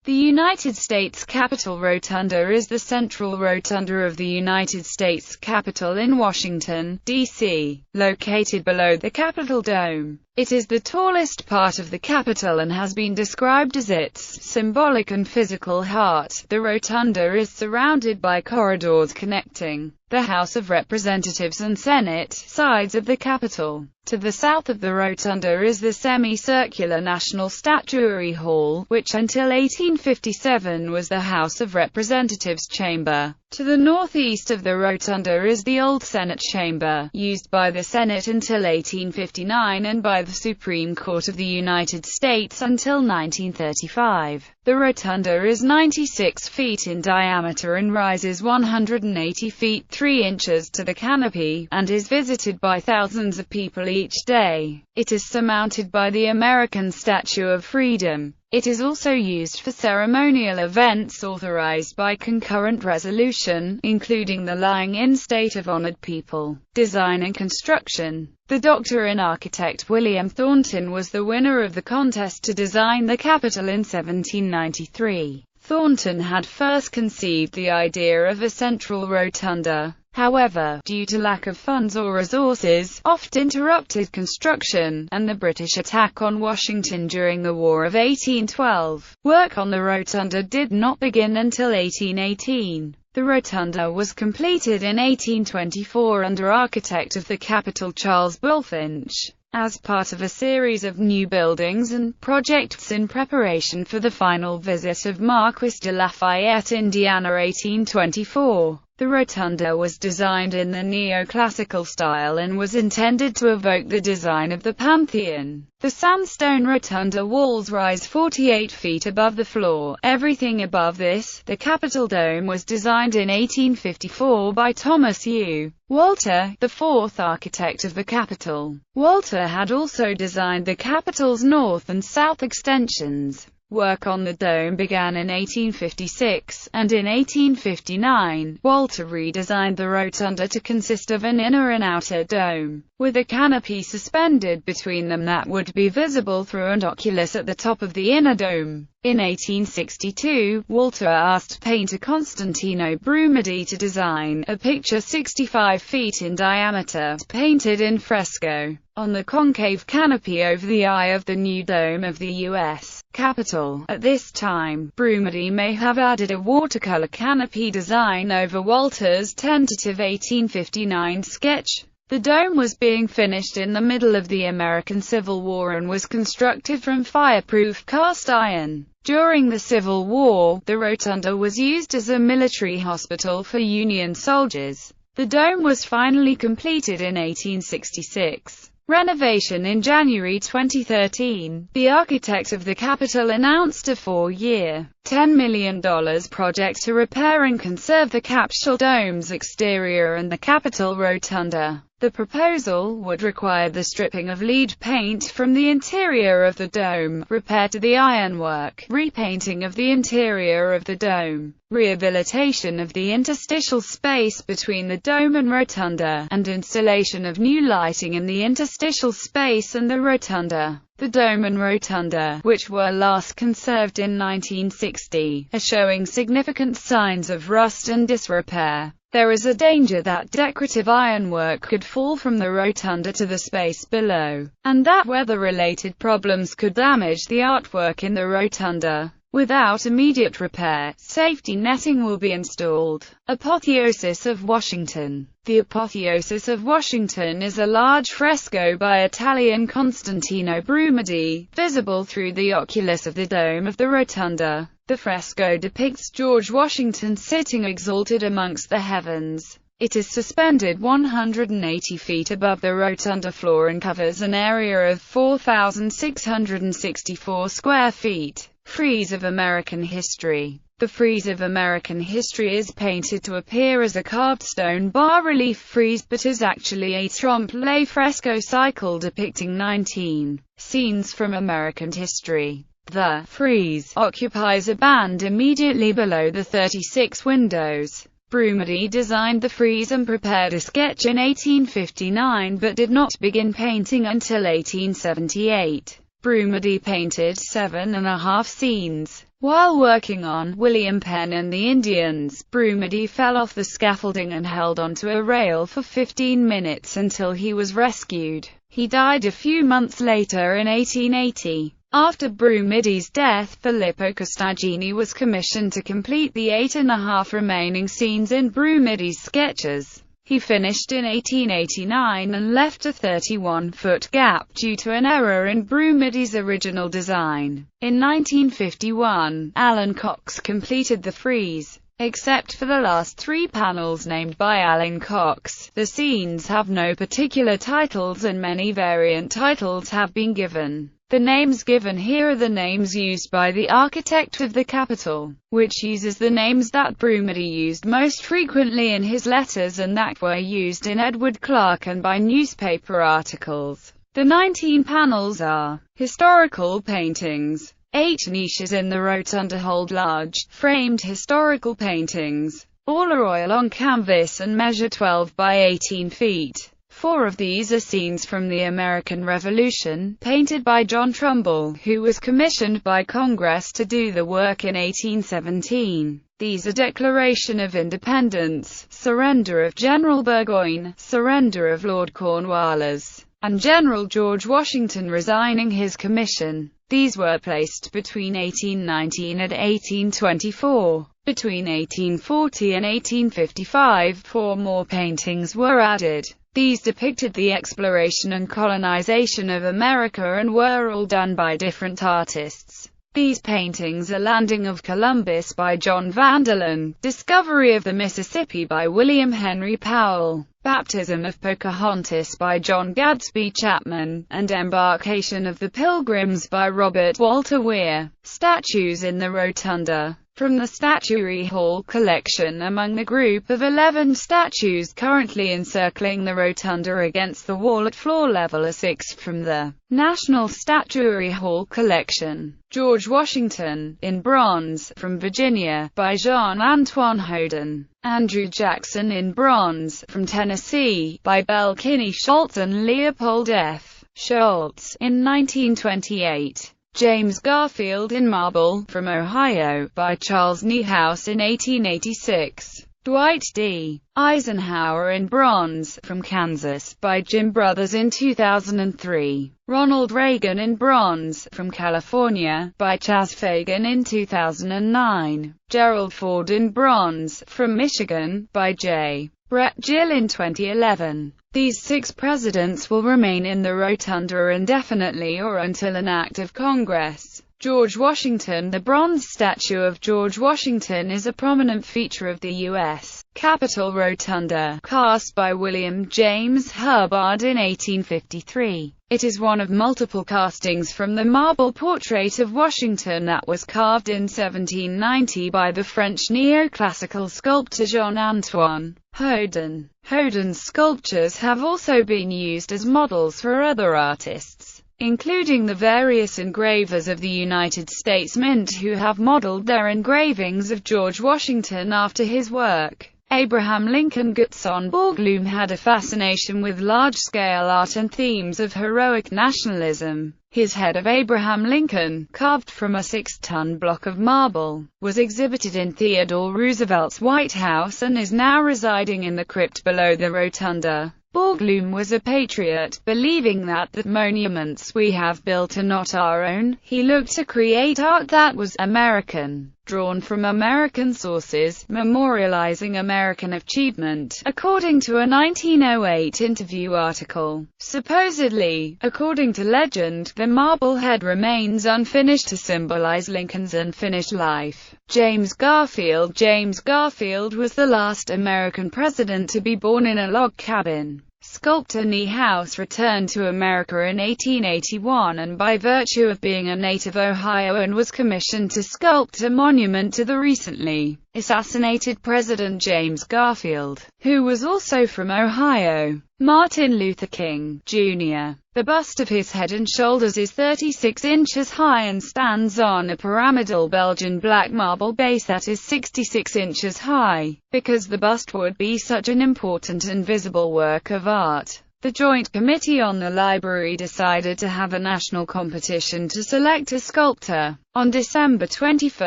The United States Capitol Rotunda is the central rotunda of the United States Capitol in Washington, D.C., located below the Capitol Dome. It is the tallest part of the Capitol and has been described as its symbolic and physical heart. The rotunda is surrounded by corridors connecting the House of Representatives and Senate sides of the Capitol. To the south of the rotunda is the semicircular National Statuary Hall, which until 1857 was the House of Representatives chamber. To the northeast of the rotunda is the old Senate chamber, used by the Senate until 1859 and by the Supreme Court of the United States until 1935. The rotunda is 96 feet in diameter and rises 180 feet 3 inches to the canopy, and is visited by thousands of people each day. It is surmounted by the American Statue of Freedom. It is also used for ceremonial events authorized by concurrent resolution, including the lying-in state of honored people. Design and construction. The doctor and architect William Thornton was the winner of the contest to design the Capitol in 1793. Thornton had first conceived the idea of a central rotunda. However, due to lack of funds or resources, oft interrupted construction, and the British attack on Washington during the War of 1812, work on the rotunda did not begin until 1818. The rotunda was completed in 1824 under architect of the Capitol Charles Bulfinch, as part of a series of new buildings and projects in preparation for the final visit of Marquis de Lafayette, Indiana, 1824. The rotunda was designed in the neoclassical style and was intended to evoke the design of the Pantheon. The sandstone rotunda walls rise 48 feet above the floor. Everything above this, the Capitol Dome, was designed in 1854 by Thomas U. Walter, the fourth architect of the Capitol. Walter had also designed the Capitol's north and south extensions. Work on the dome began in 1856, and in 1859, Walter redesigned the rotunda to consist of an inner and outer dome, with a canopy suspended between them that would be visible through an oculus at the top of the inner dome. In 1862, Walter asked painter Constantino Brumidi to design a picture 65 feet in diameter, painted in fresco, on the concave canopy over the eye of the new dome of the U.S. Capitol. At this time, Brumidi may have added a watercolor canopy design over Walter's tentative 1859 sketch. The dome was being finished in the middle of the American Civil War and was constructed from fireproof cast iron. During the Civil War, the rotunda was used as a military hospital for Union soldiers. The dome was finally completed in 1866. Renovation. In January 2013, the architect of the Capitol announced a 4-year, $10 million project to repair and conserve the Capitol Dome's exterior and the Capitol Rotunda. The proposal would require the stripping of lead paint from the interior of the dome, repair to the ironwork, repainting of the interior of the dome, rehabilitation of the interstitial space between the dome and rotunda, and installation of new lighting in the interstitial space and the rotunda. The dome and rotunda, which were last conserved in 1960, are showing significant signs of rust and disrepair. There is a danger that decorative ironwork could fall from the rotunda to the space below, and that weather-related problems could damage the artwork in the rotunda. Without immediate repair, safety netting will be installed. Apotheosis of Washington. The Apotheosis of Washington is a large fresco by Italian Constantino Brumidi, visible through the oculus of the dome of the rotunda. The fresco depicts George Washington sitting exalted amongst the heavens. It is suspended 180 feet above the rotunda floor and covers an area of 4,664 square feet. Frieze of American History. The frieze of American history is painted to appear as a carved stone bas-relief frieze but is actually a trompe-l'oeil fresco cycle depicting 19 scenes from American history. The frieze occupies a band immediately below the 36 windows. Brumidi designed the frieze and prepared a sketch in 1859 but did not begin painting until 1878. Brumidi painted 7.5 scenes, While working on William Penn and the Indians, Brumedy fell off the scaffolding and held onto a rail for 15 minutes until he was rescued. He died a few months later in 1880. After Brumedy's death, Filippo Costagini was commissioned to complete the 8.5 remaining scenes in Brumedy's sketches. He finished in 1889 and left a 31-foot gap due to an error in Brumedy's original design. In 1951, Alan Cox completed the frieze. Except for the last 3 panels named by Alan Cox, the scenes have no particular titles and many variant titles have been given. The names given here are the names used by the architect of the Capitol, which uses the names that Brumedy used most frequently in his letters and that were used in Edward Clarke and by newspaper articles. The 19 panels are historical paintings. 8 niches in the rotunda hold large, framed historical paintings. All are oil on canvas and measure 12 by 18 feet. 4 of these are scenes from the American Revolution, painted by John Trumbull, who was commissioned by Congress to do the work in 1817. These are Declaration of Independence, Surrender of General Burgoyne, Surrender of Lord Cornwallis, and General George Washington resigning his commission. These were placed between 1819 and 1824. Between 1840 and 1855, 4 more paintings were added. These depicted the exploration and colonization of America and were all done by different artists. These paintings are Landing of Columbus by John Vanderlyn, Discovery of the Mississippi by William Henry Powell, Baptism of Pocahontas by John Gadsby Chapman, and Embarkation of the Pilgrims by Robert Walter Weir. Statues in the Rotunda. From the Statuary Hall collection, among the group of 11 statues currently encircling the rotunda against the wall at floor level are 6 from the National Statuary Hall collection. George Washington, in bronze, from Virginia, by Jean-Antoine Hoden. Andrew Jackson, in bronze, from Tennessee, by Bell Kinney Schultz and Leopold F. Schultz, in 1928. James Garfield, in marble, from Ohio, by Charles Niehaus in 1886. Dwight D. Eisenhower, in bronze, from Kansas, by Jim Brothers in 2003. Ronald Reagan, in bronze, from California, by Chas Fagan in 2009. Gerald Ford, in bronze, from Michigan, by J. Brett Gill in 2011. These 6 presidents will remain in the rotunda indefinitely or until an act of Congress. George Washington. The bronze statue of George Washington is a prominent feature of the U.S. Capitol Rotunda, cast by William James Hubbard in 1853. It is one of multiple castings from the marble portrait of Washington that was carved in 1790 by the French neoclassical sculptor Jean-Antoine Hoden. Hoden's sculptures have also been used as models for other artists, including the various engravers of the United States Mint who have modeled their engravings of George Washington after his work. Abraham Lincoln. Gutzon Borglum had a fascination with large-scale art and themes of heroic nationalism. His head of Abraham Lincoln, carved from a 6-ton block of marble, was exhibited in Theodore Roosevelt's White House and is now residing in the crypt below the rotunda. Borglum was a patriot, believing that the monuments we have built are not our own. He looked to create art that was American, drawn from American sources, memorializing American achievement, according to a 1908 interview article. Supposedly, according to legend, the marble head remains unfinished to symbolize Lincoln's unfinished life. James Garfield. James Garfield was the last American president to be born in a log cabin. Sculptor Niehaus returned to America in 1881 and by virtue of being a native Ohioan was commissioned to sculpt a monument to the recently assassinated President James Garfield, who was also from Ohio. Martin Luther King, Jr. The bust of his head and shoulders is 36 inches high and stands on a pyramidal Belgian black marble base that is 66 inches high. Because the bust would be such an important and visible work of art, The Joint Committee on the Library decided to have a national competition to select a sculptor. On December 21,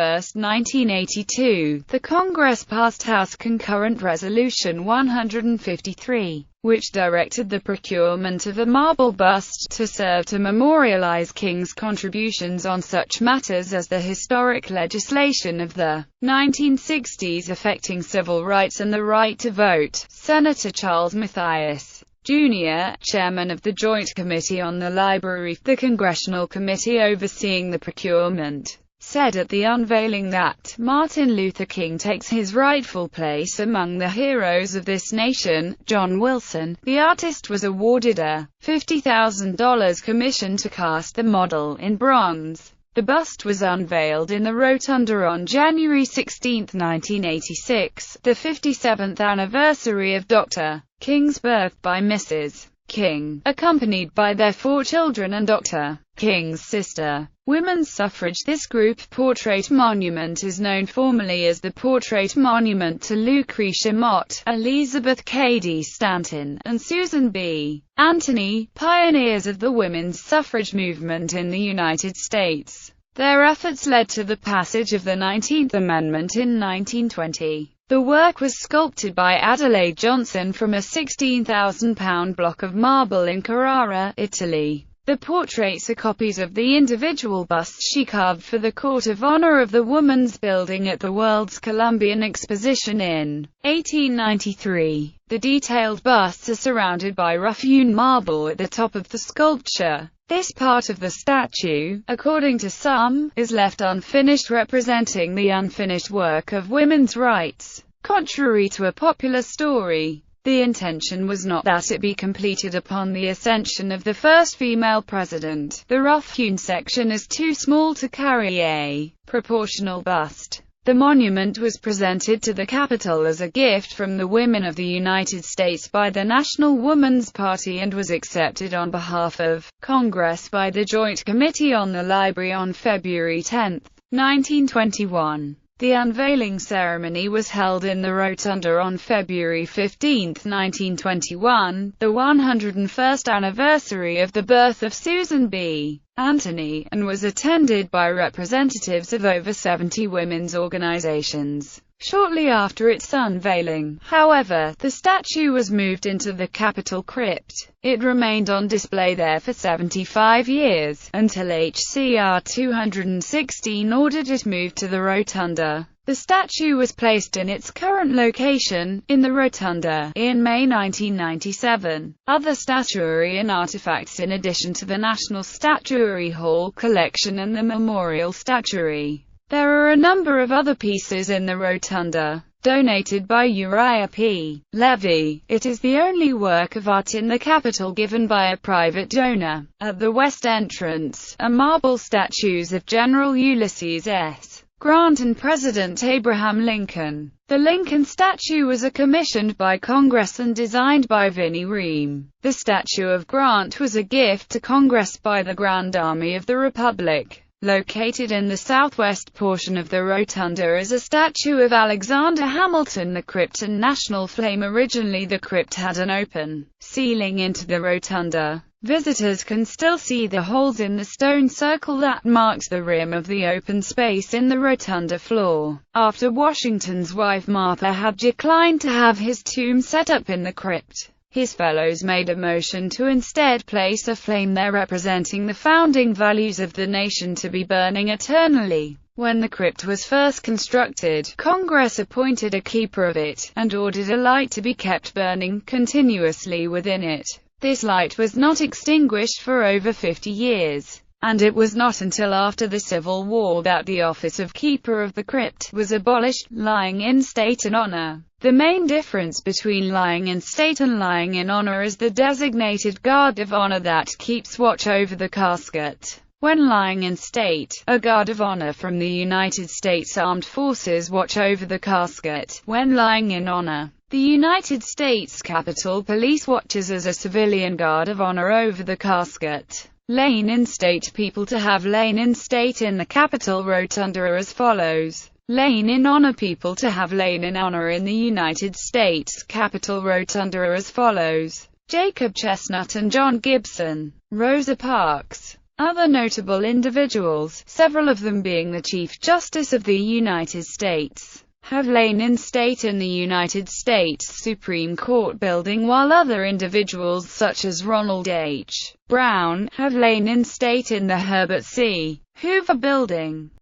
1982, the Congress passed House Concurrent Resolution 153, which directed the procurement of a marble bust to serve to memorialize King's contributions on such matters as the historic legislation of the 1960s affecting civil rights and the right to vote. Senator Charles Mathias Jr., chairman of the Joint Committee on the Library, the congressional committee overseeing the procurement, said at the unveiling that Martin Luther King takes his rightful place among the heroes of this nation. John Wilson, the artist, was awarded a $50,000 commission to cast the model in bronze. The bust was unveiled in the Rotunda on January 16, 1986, the 57th anniversary of Dr. King's birth, by Mrs. King, accompanied by their 4 children and Dr. King's sister. Women's suffrage. This group portrait monument is known formally as the Portrait Monument to Lucretia Mott, Elizabeth Cady Stanton, and Susan B. Anthony, pioneers of the women's suffrage movement in the United States. Their efforts led to the passage of the 19th Amendment in 1920. The work was sculpted by Adelaide Johnson from a 16,000-pound block of marble in Carrara, Italy. The portraits are copies of the individual busts she carved for the Court of Honor of the Woman's Building at the World's Columbian Exposition in 1893. The detailed busts are surrounded by rough-hewn marble at the top of the sculpture. This part of the statue, according to some, is left unfinished, representing the unfinished work of women's rights. Contrary to a popular story, the intention was not that it be completed upon the ascension of the first female president. The rough-hewn section is too small to carry a proportional bust. The monument was presented to the Capitol as a gift from the women of the United States by the National Woman's Party and was accepted on behalf of Congress by the Joint Committee on the Library on February 10, 1921. The unveiling ceremony was held in the Rotunda on February 15, 1921, the 101st anniversary of the birth of Susan B. Anthony, and was attended by representatives of over 70 women's organizations. Shortly after its unveiling, however, the statue was moved into the Capitol crypt. It remained on display there for 75 years, until H.C.R. 216 ordered it moved to the Rotunda. The statue was placed in its current location, in the Rotunda, in May 1997. Other statuary and artifacts. In addition to the National Statuary Hall collection and the Memorial Statuary, there are a number of other pieces in the Rotunda, donated by Uriah P. Levy. It is the only work of art in the Capitol given by a private donor. At the west entrance are marble statues of General Ulysses S. Grant and President Abraham Lincoln. The Lincoln statue was commissioned by Congress and designed by Vinnie Ream. The statue of Grant was a gift to Congress by the Grand Army of the Republic. Located in the southwest portion of the Rotunda is a statue of Alexander Hamilton. The crypt and national flame. Originally the crypt had an open ceiling into the Rotunda. Visitors can still see the holes in the stone circle that marks the rim of the open space in the Rotunda floor. After Washington's wife Martha had declined to have his tomb set up in the crypt, his fellows made a motion to instead place a flame there representing the founding values of the nation to be burning eternally. When the crypt was first constructed, Congress appointed a keeper of it, and ordered a light to be kept burning continuously within it. This light was not extinguished for over 50 years, and it was not until after the Civil War that the office of Keeper of the Crypt was abolished. Lying in state and honor. The main difference between lying in state and lying in honor is the designated guard of honor that keeps watch over the casket. When lying in state, a guard of honor from the United States Armed Forces watch over the casket. When lying in honor, the United States Capitol Police watches as a civilian guard of honor over the casket. Lain in state. People to have lain in state in the Capitol Rotunda are as follows. Lain in honor. People to have lain in honor in the United States Capitol Rotunda are as follows. Jacob Chestnut and John Gibson. Rosa Parks. Other notable individuals, several of them being the Chief Justice of the United States, have lain in state in the United States Supreme Court building, while other individuals such as Ronald H. Brown have lain in state in the Herbert C. Hoover building.